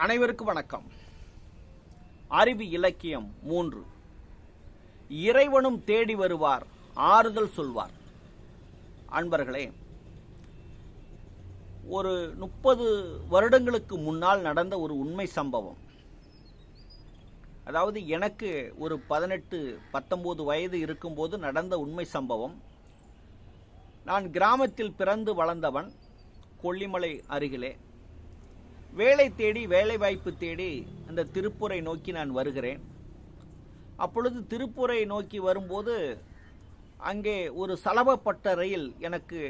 அனைவருக்கும் வணக்கம். அறிவு இலக்கியம் 3. இறைவனும் தேடி வருவார், ஆறுதல் சொல்வார். அன்பர்களே, ஒரு 30 வருடங்களுக்கு முன்னால் நடந்த ஒரு உண்மை சம்பவம். அதாவது எனக்கு ஒரு 18-19 வயது இருக்கும்போது நடந்த உண்மை சம்பவம். நான் கிராமத்தில் பிறந்து வளர்ந்தவன், கொல்லிமலை அருகிலே. வேலை தேடி, வேலை வாய்ப்பு தேடி அந்த திருப்பூரை நோக்கி நான் வருகிறேன். அப்பொழுது திருப்பூரை நோக்கி வரும்போது அங்கே ஒரு சலபப்பட்டறையில் எனக்கு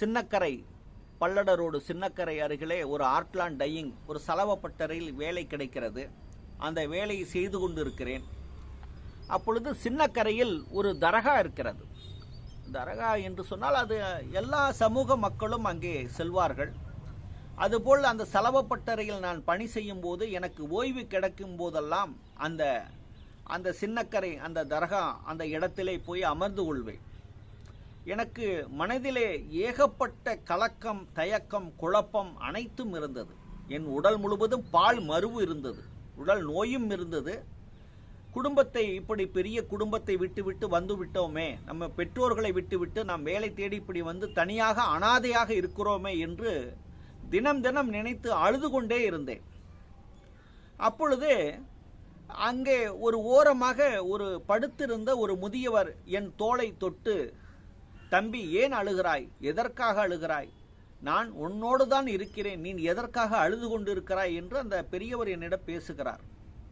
சின்னக்கரை, பல்லட ரோடு சின்னக்கரை அருகிலே ஒரு ஆர்ட்லாண்ட் டையிங் ஒரு சலபப்பட்டறையில் வேலை கிடைக்கிறது. அந்த வேலையை செய்து கொண்டு இருக்கிறேன். அப்பொழுது சின்னக்கரையில் ஒரு தர்கா இருக்கிறது. தர்கா என்று சொன்னால் அது எல்லா சமூக மக்களும் அங்கே செல்வார்கள். அதுபோல் அந்த சலபப்பட்டறையில் நான் பணி செய்யும் போது எனக்கு ஓய்வு கிடைக்கும் போதெல்லாம் அந்த சின்னக்கரை, அந்த தர்கா, அந்த இடத்திலே போய் அமர்ந்து கொள்வேன். எனக்கு மனதிலே ஏகப்பட்ட கலக்கம், தயக்கம், குழப்பம் அனைத்தும் இருந்தது. என் உடல் முழுவதும் பால் மருவு இருந்தது, உடல் நோயும் இருந்தது. குடும்பத்தை, இப்படி பெரிய குடும்பத்தை விட்டு வந்து விட்டோமே, நம்ம பெற்றோர்களை விட்டு நாம் வேலை தேடி இப்படி வந்து தனியாக அனாதையாக இருக்கிறோமே என்று தினம் தினம் நினைத்து அழுது கொண்டே இருந்தேன். அப்பொழுது அங்கே ஒரு ஓரமாக ஒரு படுத்திருந்த ஒரு முதியவர் என் தோளை தொட்டு, தம்பி ஏன் அழுகிறாய், எதற்காக அழுகிறாய், நான் உன்னோடு தான் இருக்கிறேன், நீ எதற்காக அழுது கொண்டு இருக்கிறாய் என்று அந்த பெரியவர் என்னிடம் பேசுகிறார்.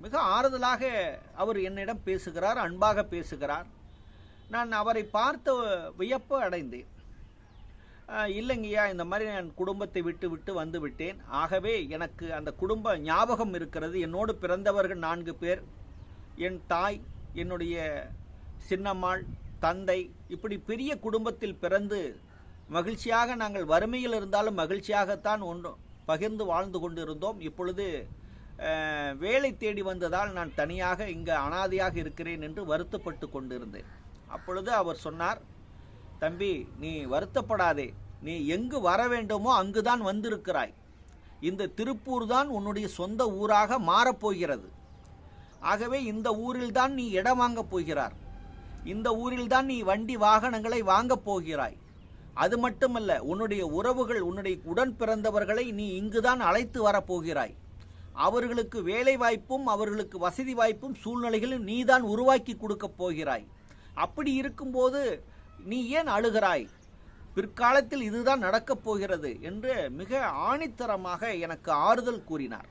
மிக ஆறுதலாக அவர் என்னிடம் பேசுகிறார், அன்பாக பேசுகிறார். நான் அவரை பார்த்து வியப்பு அடைந்தேன். இல்லைங்கய்யா, இந்த மாதிரி நான் குடும்பத்தை விட்டு வந்து விட்டேன். ஆகவே எனக்கு அந்த குடும்ப ஞாபகம் இருக்கிறது. என்னோடு பிறந்தவர்கள் 4 பேர், என் தாய், என்னுடைய சின்னம்மாள், தந்தை, இப்படி பெரிய குடும்பத்தில் பிறந்து மகிழ்ச்சியாக, நாங்கள் வறுமையில் இருந்தாலும் மகிழ்ச்சியாகத்தான் பகிர்ந்து வாழ்ந்து கொண்டிருந்தோம். இப்பொழுது வேலை தேடி வந்ததால் நான் தனியாக இங்கு அனாதையாக இருக்கிறேன் என்று வருத்தப்பட்டு கொண்டிருந்தேன். அப்பொழுது அவர் சொன்னார், தம்பி நீ வருத்தப்படாதே, நீ எங்கு வர வேண்டுமோ அங்குதான் வந்திருக்கிறாய். இந்த திருப்பூர் தான் உன்னுடைய சொந்த ஊராக மாறப்போகிறது. ஆகவே இந்த ஊரில்தான் நீ இடம் வாங்கப் போகிறார், இந்த ஊரில்தான் நீ வண்டி வாகனங்களை வாங்கப் போகிறாய். அது மட்டுமல்ல, உன்னுடைய உறவுகள், உன்னுடைய உடன் பிறந்தவர்களை நீ இங்குதான் அழைத்து வரப்போகிறாய். அவர்களுக்கு வேலை வாய்ப்பும் அவர்களுக்கு வசதி வாய்ப்பும் சூழ்நிலைகளும் நீதான் உருவாக்கி கொடுக்கப் போகிறாய். அப்படி இருக்கும்போது நீ ஏன் அழுகிறாய், பிற்காலத்தில் இதுதான் நடக்கப் போகிறது என்று மிக ஆணித்தரமாக எனக்கு ஆறுதல் கூறினார்.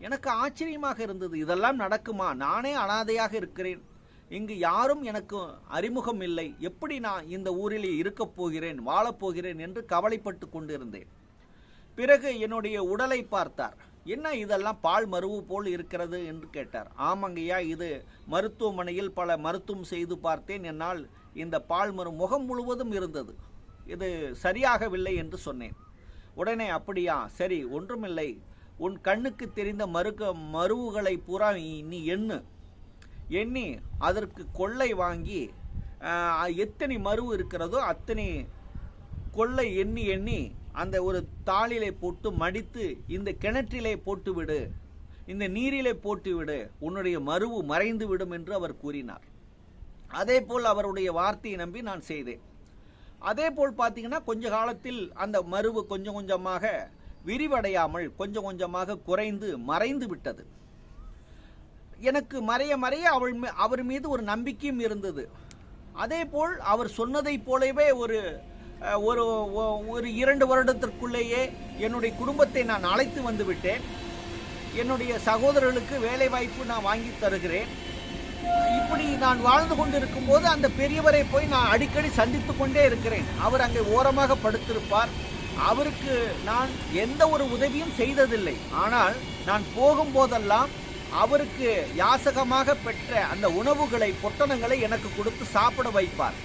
எனக்கு ஆச்சரியமாக இருந்தது, இதெல்லாம் நடக்குமா, நானே அனாதையாக இருக்கிறேன், இங்கு யாரும் எனக்கு அறிமுகம் இல்லை, எப்படி நான் இந்த ஊரில் இருக்கப் போகிறேன், வாழப்போகிறேன் என்று கவலைப்பட்டு கொண்டிருந்தேன். பிறகு என்னுடைய உடலை பார்த்தார். என்ன இதெல்லாம் பால் மருவு போல் இருக்கிறது என்று கேட்டார். ஆமாங்கய்யா, இது மருத்துவமனையில் பல மருத்துவம் செய்து பார்த்தேன், என்னால் இந்த பால் மரு முகம் முழுவதும் இருந்தது, இது சரியாகவில்லை என்று சொன்னேன். உடனே அப்படியா, சரி ஒன்றுமில்லை, உன் கண்ணுக்கு தெரிந்த மருவுகளை பூரா நீ எண்ணி அதற்கு கொள்ளை வாங்கி எத்தனை மருவு இருக்கிறதோ அத்தனை கொள்ளை எண்ணி அந்த ஒரு தாளிலே போட்டு மடித்து இந்த கிணற்றிலே போட்டுவிடு, இந்த நீரிலே போட்டுவிடு, உன்னுடைய மருவு மறைந்து விடும் என்று அவர் கூறினார். அதே போல் அவருடைய வார்த்தையை நம்பி நான் செய்தேன். அதே போல் பார்த்தீங்கன்னா கொஞ்ச காலத்தில் அந்த மருவு கொஞ்சம் கொஞ்சமாக விரிவடையாமல் கொஞ்சம் கொஞ்சமாக குறைந்து மறைந்து விட்டது. எனக்கு மறைய அவர் மீது ஒரு நம்பிக்கையும் இருந்தது. அதே போல் அவர் சொன்னதை போலவே ஒரு 2 வருடத்திற்குள்ளேயே என்னுடைய குடும்பத்தை நான் அழைத்து வந்து விட்டேன். என்னுடைய சகோதரர்களுக்கு வேலை வாய்ப்பு நான் வாங்கி தருகிறேன். இப்படி நான் வாழ்ந்து கொண்டிருக்கும் போது அந்த பெரியவரை போய் நான் அடிக்கடி சந்தித்து கொண்டே இருக்கிறேன். அவர் அங்கே ஓரமாக படுத்திருப்பார். அவருக்கு நான் எந்த ஒரு உதவியும் செய்ததில்லை. ஆனால் நான் போகும்போதெல்லாம் அவருக்கு யாசகமாக பெற்ற அந்த உணவுகளை, பொட்டணங்களை எனக்கு கொடுத்து சாப்பிட வைப்பார்.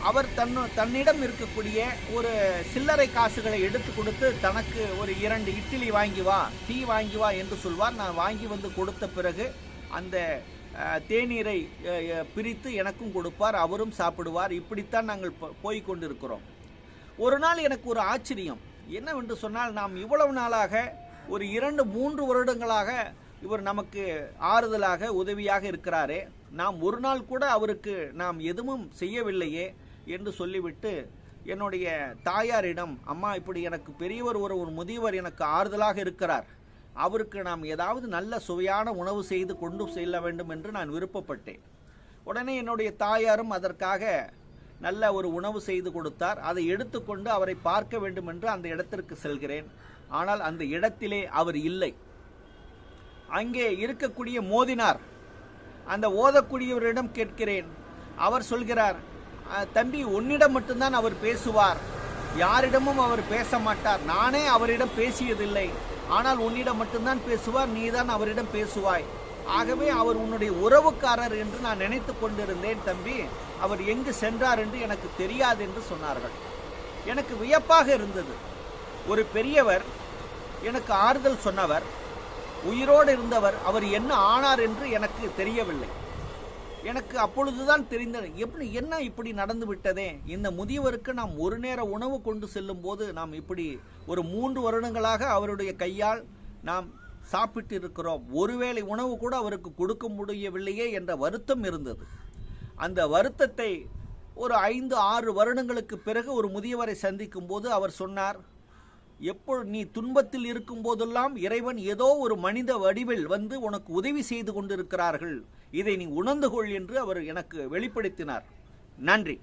அவர் தன்னிடம் இருக்கக்கூடிய ஒரு சில்லறை காசுகளை எடுத்து கொடுத்து தனக்கு ஒரு 2 இட்லி வாங்கி வா, டீ வாங்கி வா என்று சொல்வார். நான் வாங்கி வந்து கொடுத்த பிறகு அந்த தேநீரை பிரித்து எனக்கும் கொடுப்பார், அவரும் சாப்பிடுவார். இப்படித்தான் நாங்கள் போய் கொண்டிருக்கிறோம். ஒரு நாள் எனக்கு ஒரு ஆச்சரியம் என்னவென்று சொன்னால், நாம் இவ்வளவு நாளாக ஒரு 2-3 வருடங்களாக இவர் நமக்கு ஆறுதலாக உதவியாக இருக்கிறாரே, நாம் ஒரு நாள் கூட அவருக்கு நாம் எதுவும் செய்யவில்லையே என்று சொல்லிவிட்டு என்னுடைய தாயாரிடம், அம்மா இப்படி எனக்கு பெரியவர் ஒரு முதியவர் எனக்கு ஆறுதலாக இருக்கிறார், அவருக்கு நாம் ஏதாவது நல்ல சுவையான உணவு செய்து கொண்டு செல்ல வேண்டும் என்று நான் விருப்பப்பட்டேன். உடனே என்னுடைய தாயாரும் அதற்காக நல்ல ஒரு உணவு செய்து கொடுத்தார். அதை எடுத்துக்கொண்டு அவரை பார்க்க வேண்டும் என்று அந்த இடத்திற்கு செல்கிறேன். ஆனால் அந்த இடத்திலே அவர் இல்லை. அங்கே இருக்கக்கூடிய மோதினார். அந்த ஓதக்கூடியவரிடம் கேட்கிறேன். அவர் சொல்கிறார், தம்பி உன்னிடம் மட்டும்தான் அவர் பேசுவார், யாரிடமும் அவர் பேச மாட்டார், நானே அவரிடம் பேசியதில்லை, ஆனால் உன்னிடம் மட்டும்தான் பேசுவார், நீதான் அவரிடம் பேசுவாய், ஆகவே அவர் உன்னுடைய உறவுக்காரர் என்று நான் நினைத்து கொண்டிருந்தேன் தம்பி, அவர் எங்கு சென்றார் என்று எனக்கு தெரியாது என்று சொன்னார்கள். எனக்கு வியப்பாக இருந்தது. ஒரு பெரியவர், எனக்கு ஆறுதல் சொன்னவர், உயிரோடு இருந்தவர், அவர் என்ன ஆனார் என்று எனக்கு தெரியவில்லை. எனக்கு அப்பொழுதுதான் தெரிந்தது, என்ன இப்படி நடந்து விட்டதே, இந்த முதியவருக்கு நாம் ஒரு நேர உணவு கொண்டு செல்லும் போது நாம் இப்படி ஒரு 3 வருடங்களாக அவருடைய கையால் நாம் சாப்பிட்டு இருக்கிறோம், ஒருவேளை உணவு கூட அவருக்கு கொடுக்க முடியவில்லையே என்ற வருத்தம் இருந்தது. அந்த வருத்தத்தை ஒரு 5-6 வருடங்களுக்கு பிறகு ஒரு முதியவரை சந்திக்கும் போது அவர் சொன்னார், நீ துன்பத்தில் இருக்கும் போதெல்லாம் இறைவன் ஏதோ ஒரு மனித வடிவில் வந்து உனக்கு உதவி செய்து கொண்டிருக்கிறார்கள், இதை நீ உணர்ந்து கொள் என்று அவர் எனக்கு வெளிப்படுத்தினார். நன்றி.